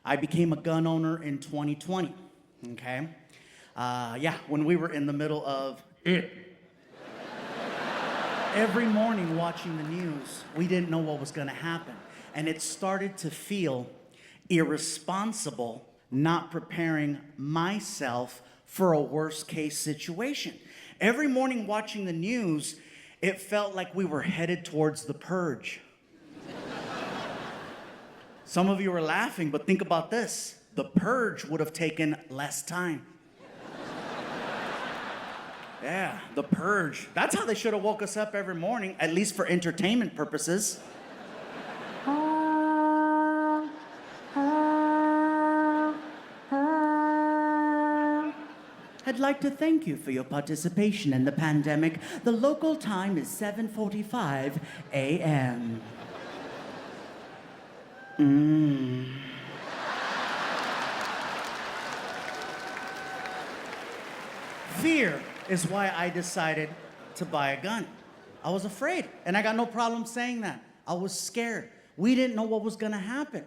I became a gun owner in 2020, okay? Yeah, when we were in the middle of it. Every morning watching the news, we didn't know what was gonna happen. And it started to feel irresponsible not preparing myself for a worst case situation. Every morning watching the news, it felt like we were headed towards the purge. Some of you are laughing, but think about this. The purge would have taken less time. Yeah, the purge. That's how they should have woke us up every morning, at least for entertainment purposes. I'd like to thank you for your participation in the pandemic. The local time is 7:45 a.m. Fear is why I decided to buy a gun. I was afraid, and I got no problem saying that. I was scared. We didn't know what was gonna happen.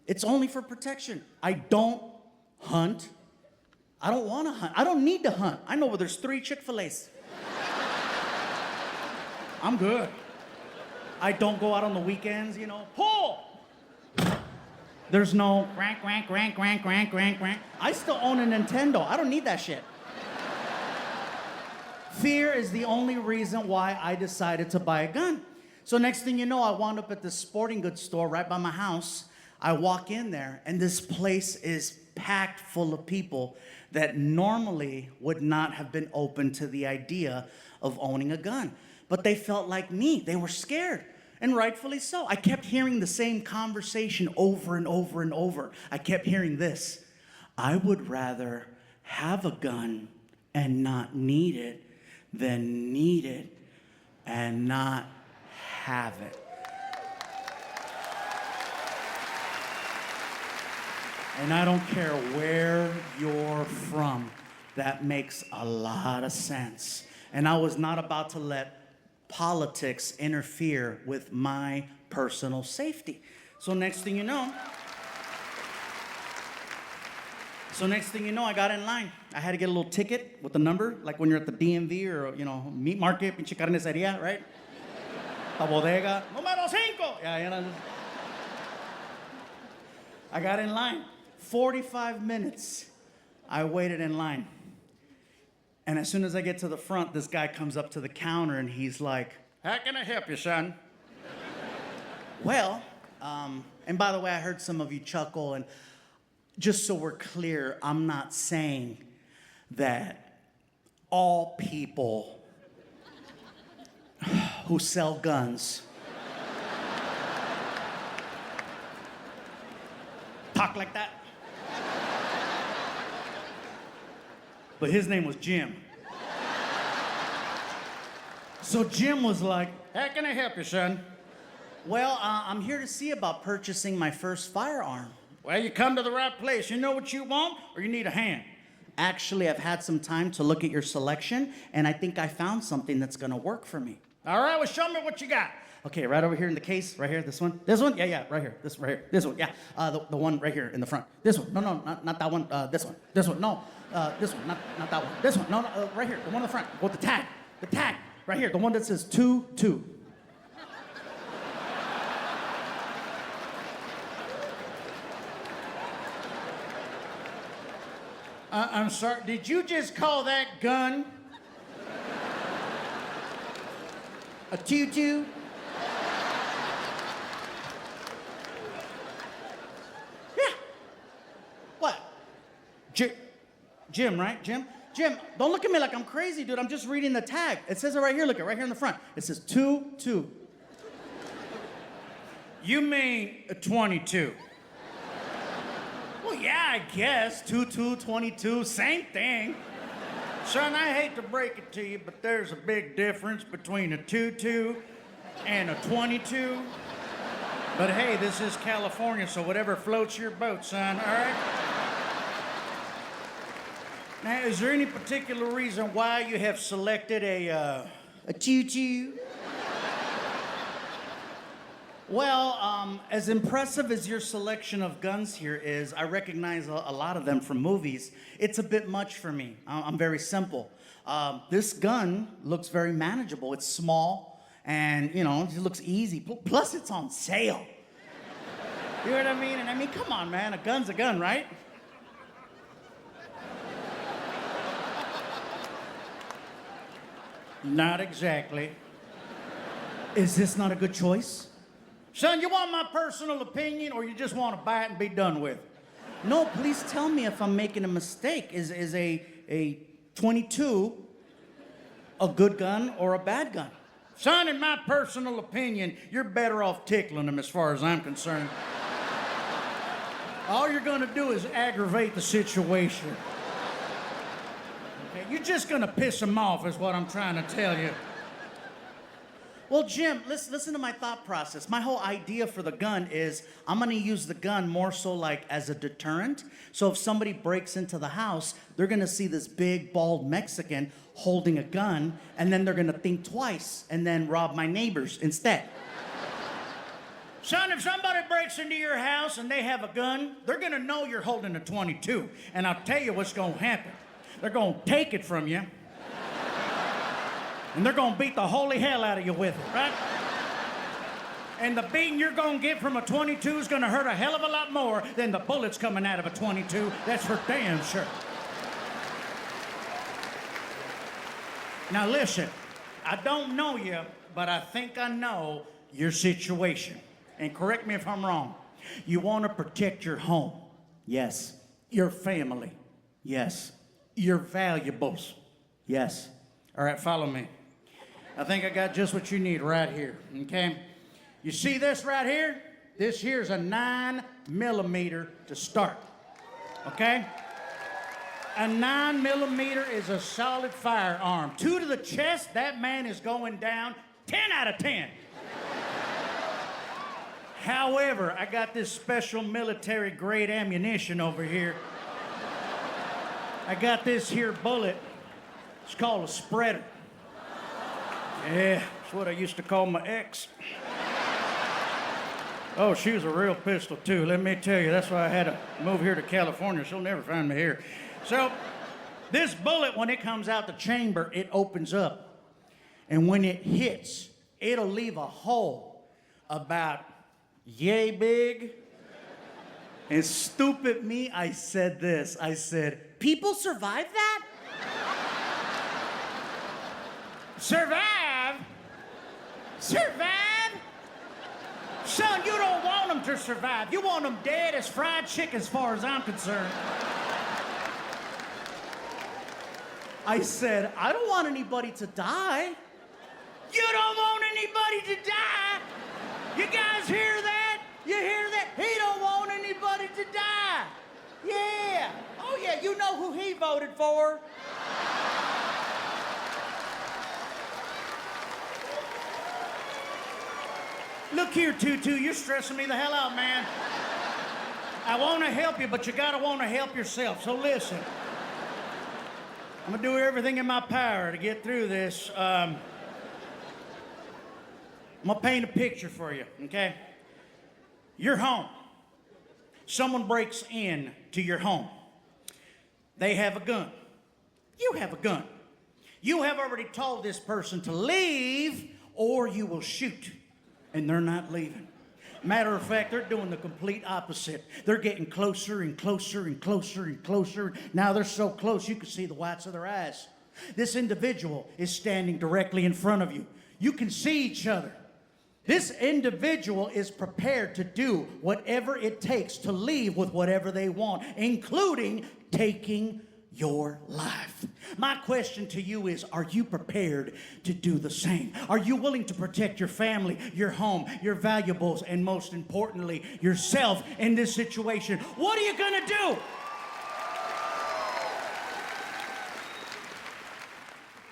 It's only for protection. I don't hunt. I don't want to hunt. I don't need to hunt. I know where there's 3 Chick-fil-A's. I'm good. I don't go out on the weekends, you know. Pull! There's no crank, crank, crank, crank, crank, crank, crank. I still own a Nintendo. I don't need that shit. Fear is the only reason why I decided to buy a gun. So next thing you know, I wound up at this sporting goods store right by my house. I walk in there, and this place is packed full of people that normally would not have been open to the idea of owning a gun. But they felt like me. They were scared, and rightfully so. I kept hearing the same conversation over and over and over. I kept hearing this: I would rather have a gun and not need it than need it and not have it. And I don't care where you're from, that makes a lot of sense. And I was not about to let politics interfere with my personal safety. So next thing you know, I got in line. I had to get a little ticket with the number, like when you're at the DMV or, you know, meat market, pinche carniceria, right? La bodega, número 5. Yeah, you know. I got in line. 45 minutes, I waited in line. And as soon as I get to the front, this guy comes up to the counter and he's like, "How can I help you, son?" Well, and by the way, I heard some of you chuckle, and just so we're clear, I'm not saying that all people who sell guns talk like that. But his name was Jim. So Jim was like, "How can I help you, son?" Well, I'm here to see about purchasing my first firearm. Well, you come to the right place. You know what you want, or you need a hand? Actually, I've had some time to look at your selection, and I think I found something that's gonna work for me. All right, well, show me what you got. Okay, right over here in the case, right here, this one. This one? Yeah, right here. This right here. This one, yeah. The one right here in the front. This one. No, not that one. This one. This one. No. This one. Not that one. This one. No, right here. The one in the front. With the tag. The tag. Right here. The one that says 2-2. I'm sorry. Did you just call that gun a 2-2? What? Jim, right? Jim, don't look at me like I'm crazy, dude. I'm just reading the tag. It says it right here. Look at right here in the front. It says 2-2. You mean a 22? Well, yeah, I guess. 2-2, 22, same thing. Son, I hate to break it to you, but there's a big difference between a 2-2 and a 22. But hey, this is California, so whatever floats your boat, son, all right? Now, is there any particular reason why you have selected a 2-2? Well, as impressive as your selection of guns here is, I recognize a lot of them from movies. It's a bit much for me. I'm very simple. This gun looks very manageable. It's small, and it looks easy. Plus, it's on sale. You know what I mean? And I mean, come on, man. A gun's a gun, right? Not exactly. Is this not a good choice? Son, you want my personal opinion, or you just want to buy it and be done with it? No, please tell me if I'm making a mistake. Is a 22 a good gun or a bad gun? Son, in my personal opinion, you're better off tickling them as far as I'm concerned. All you're gonna do is aggravate the situation. Okay, you're just gonna piss them off is what I'm trying to tell you. Well, Jim, listen to my thought process. My whole idea for the gun is I'm gonna use the gun more so like as a deterrent. So if somebody breaks into the house, they're gonna see this big, bald Mexican holding a gun, and then they're gonna think twice and then rob my neighbors instead. Son, if somebody breaks into your house and they have a gun, they're gonna know you're holding a 22. And I'll tell you what's gonna happen. They're gonna take it from you, and they're gonna beat the holy hell out of you with it, right? And the beating you're gonna get from a 22 is gonna hurt a hell of a lot more than the bullets coming out of a 22. That's for damn sure. Now listen, I don't know you, but I think I know your situation. And correct me if I'm wrong. You want to protect your home. Yes. Your family. Yes. Your valuables. Yes. All right, follow me. I think I got just what you need right here, okay? You see this right here? This here's a 9mm to start, okay? A 9mm is a solid firearm. 2 to the chest, that man is going down 10 out of 10. However, I got this special military-grade ammunition over here. I got this here bullet. It's called a spreader. Yeah, that's what I used to call my ex. Oh, she was a real pistol, too. Let me tell you, that's why I had to move here to California. She'll never find me here. So, this bullet, when it comes out the chamber, it opens up. And when it hits, it'll leave a hole about yay big. And stupid me, I said this. I said, people survive that? Survive? Survive? Son, you don't want them to survive. You want them dead as fried chicken as far as I'm concerned. I said, I don't want anybody to die. You don't want anybody to die? You guys hear that? You hear that? He don't want anybody to die. Yeah. Oh, yeah, you know who he voted for. Look here, Tutu, you're stressing me the hell out, man. I want to help you, but you gotta want to help yourself. So listen, I'm gonna do everything in my power to get through this. I'm gonna paint a picture for you, okay? Your home. Someone breaks in to your home. They have a gun. You have a gun. You have already told this person to leave or you will shoot. And they're not leaving. Matter of fact, they're doing the complete opposite. They're getting closer and closer and closer and closer. Now they're so close you can see the whites of their eyes. This individual is standing directly in front of you. You can see each other. This individual is prepared to do whatever it takes to leave with whatever they want, including taking your life. My question to you is, are you prepared to do the same? Are you willing to protect your family, your home, your valuables, and most importantly, yourself in this situation? What are you gonna do?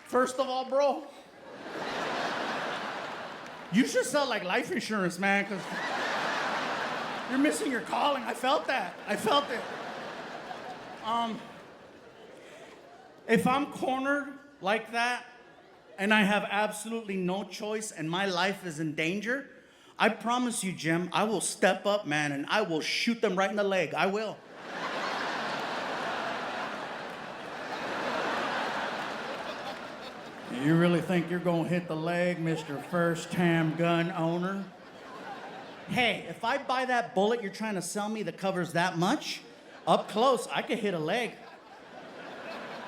First of all, bro, you should sell like life insurance, man, because you're missing your calling. I felt that. I felt it. If I'm cornered like that and I have absolutely no choice and my life is in danger, I promise you, Jim, I will step up, man, and I will shoot them right in the leg. I will. You really think you're gonna hit the leg, Mr. First Handgun owner? Hey, if I buy that bullet you're trying to sell me that covers that much, up close, I could hit a leg.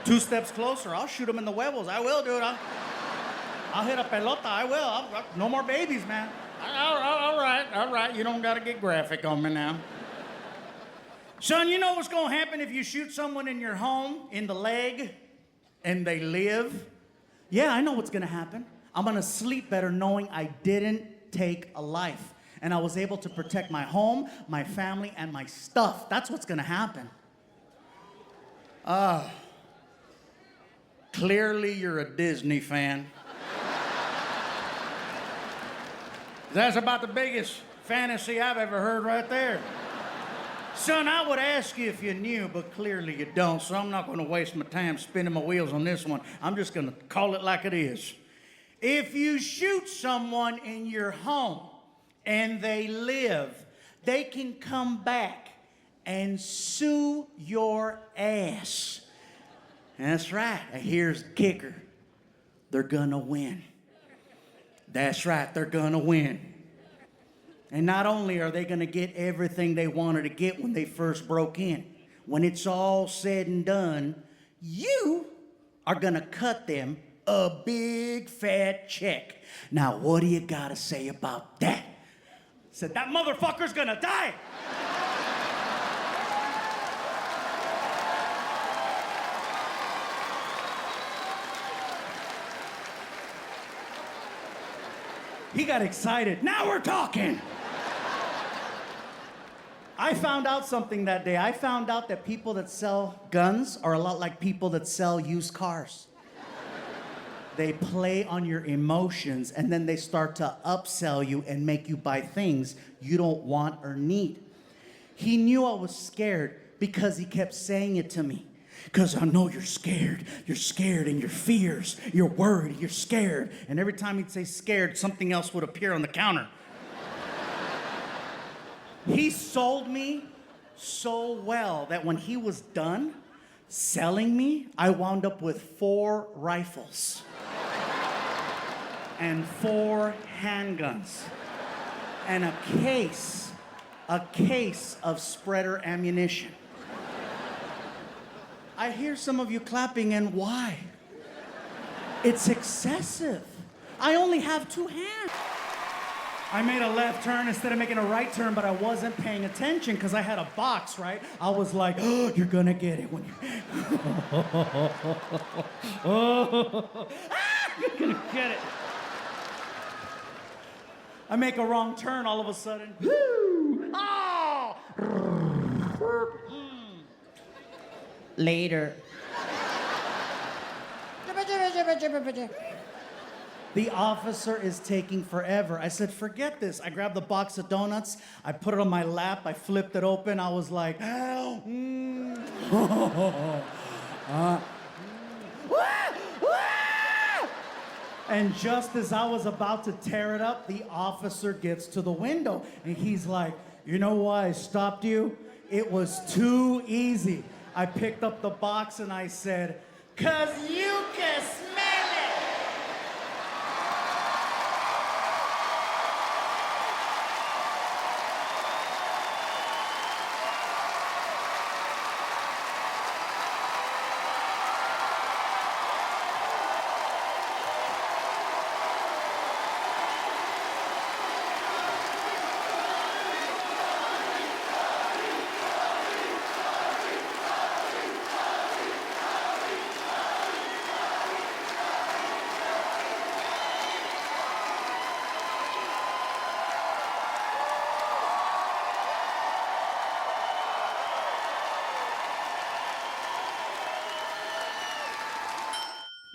2 steps closer, I'll shoot him in the huevos. I will, dude. I'll hit a pelota. I will. No more babies, man. All right. You don't gotta get graphic on me now. Son, you know what's gonna happen if you shoot someone in your home, in the leg, and they live? Yeah, I know what's gonna happen. I'm gonna sleep better knowing I didn't take a life. And I was able to protect my home, my family, and my stuff. That's what's gonna happen. Clearly you're a Disney fan. That's about the biggest fantasy I've ever heard right there. Son, I would ask you if you knew, but clearly you don't, so I'm not gonna waste my time spinning my wheels on this one. I'm just gonna call it like it is. If you shoot someone in your home and they live, they can come back and sue your ass. That's right. And here's the kicker. They're gonna win. That's right, they're gonna win. And not only are they gonna get everything they wanted to get when they first broke in, when it's all said and done, you are gonna cut them a big fat check. Now, what do you gotta say about that? Said that motherfucker's gonna die. He got excited. Now we're talking. I found out something that day. I found out that people that sell guns are a lot like people that sell used cars. They play on your emotions and then they start to upsell you and make you buy things you don't want or need. He knew I was scared because he kept saying it to me. Because I know you're scared. You're scared and your fears. You're worried. You're scared. And every time he'd say scared, something else would appear on the counter. He sold me so well that when he was done selling me, I wound up with 4 rifles and 4 handguns and a case of spreader ammunition. I hear some of you clapping, and why? It's excessive. I only have 2 hands. I made a left turn instead of making a right turn, but I wasn't paying attention because I had a box, right? I was like, oh, you're gonna get it when you're... You're gonna get it. I make a wrong turn all of a sudden. Oh! Later. The officer is taking forever. I said, forget this. I grabbed the box of donuts. I put it on my lap. I flipped it open. I was like, And just as I was about to tear it up, the officer gets to the window. And he's like, you know why I stopped you? It was too easy. I picked up the box and I said, 'cause you can smell it.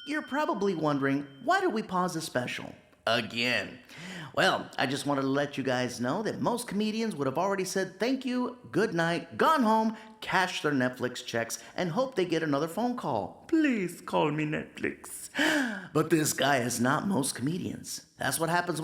You're probably wondering, why did we pause the special? Again. Well, I just wanted to let you guys know that most comedians would have already said thank you, good night, gone home, cashed their Netflix checks, and hope they get another phone call. Please call me Netflix. But this guy is not most comedians. That's what happens when